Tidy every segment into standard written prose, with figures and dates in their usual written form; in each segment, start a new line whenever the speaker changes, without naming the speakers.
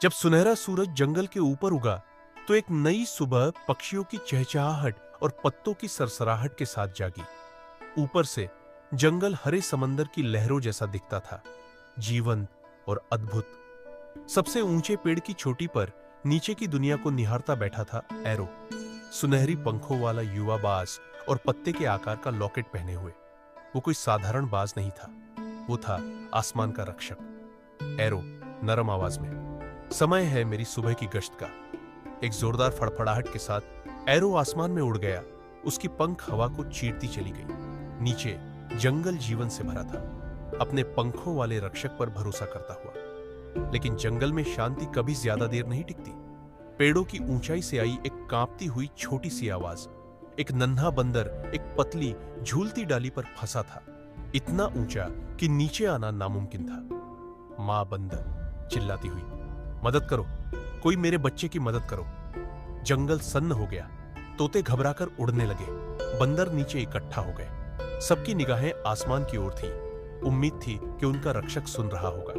जब सुनहरा सूरज जंगल के ऊपर उगा तो एक नई सुबह पक्षियों की चहचहाहट और पत्तों की सरसराहट के साथ जागी। ऊपर से जंगल हरे समंदर की लहरों जैसा दिखता था, जीवंत और अद्भुत। सबसे ऊंचे पेड़ की चोटी पर नीचे की दुनिया को निहारता बैठा था एरो, सुनहरी पंखों वाला युवा बाज और पत्ते के आकार का लॉकेट पहने हुए। वो कोई साधारण बाज नहीं था, वो था आसमान का रक्षक। एरो नरम आवाज में, समय है मेरी सुबह की गश्त का। एक जोरदार फड़फड़ाहट के साथ एरो आसमान में उड़ गया। उसकी पंख हवा को चीरती चली गई। नीचे जंगल जीवन से भरा था, अपने पंखों वाले रक्षक पर भरोसा करता हुआ। लेकिन जंगल में शांति कभी ज्यादा देर नहीं टिकती। पेड़ों की ऊंचाई से आई एक कांपती हुई छोटी सी आवाज। एक नन्हा बंदर एक पतली झूलती डाली पर फंसा था, इतना ऊंचा कि नीचे आना नामुमकिन था। मां बंदर चिल्लाती हुई, मदद करो, कोई मेरे बच्चे की मदद करो। जंगल सन्न हो गया, तोते घबराकर उड़ने लगे, बंदर नीचे इकट्ठा हो गए। सबकी निगाहें आसमान की ओर थी। उम्मीद थी कि उनका रक्षक सुन रहा होगा।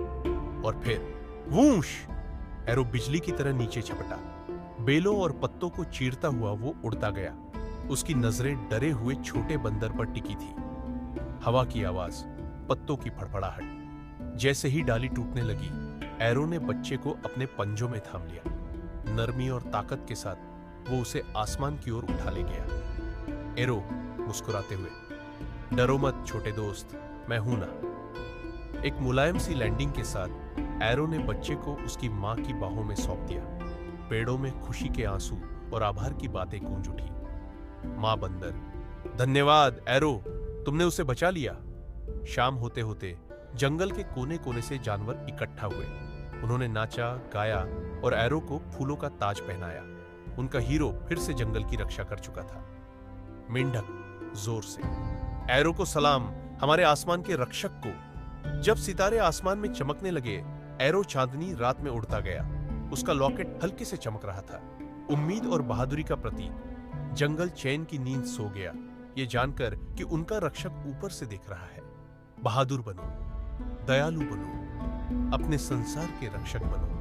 और फिर वूश! एरो बिजली की तरह नीचे झपटा। बेलों और पत्तों को चीरता हुआ वो उड़ता गया। उसकी नजरें डरे हुए छोटे बंदर पर टिकी थी। हवा की आवाज, पत्तों की फड़फड़ाहट। जैसे ही डाली टूटने लगी, एरो ने बच्चे को अपने पंजों में थाम लिया। नरमी और ताकत के साथ वो उसे आसमान की ओर उठा ले गया। एरो मुस्कुराते हुए, डरो मत छोटे दोस्त, मैं हूं ना। एक मुलायम सी लैंडिंग के साथ एरो ने बच्चे को उसकी मां की बाहों में सौंप दिया। पेड़ों में खुशी के आंसू और आभार की बातें गूंज उठी। मां बंदर, धन्यवाद एरो, तुमने उसे बचा लिया। शाम होते होते जंगल के कोने कोने से जानवर इकट्ठा हुए। उन्होंने नाचा, गाया और एरो को फूलों का ताज पहनाया। उनका हीरो फिर से जंगल की रक्षा कर चुका था। मेंढक जोर से, एरो को सलाम, हमारे आसमान के रक्षक को। जब सितारे आसमान में चमकने लगे, एरो चांदनी रात में उड़ता गया। उसका लॉकेट हल्के से चमक रहा था, उम्मीद और बहादुरी का प्रतीक। जंगल चैन की नींद सो गया, ये जानकर कि उनका रक्षक ऊपर से देख रहा है। बहादुर बनो, दयालु बनो, अपने संसार के रक्षक बनो।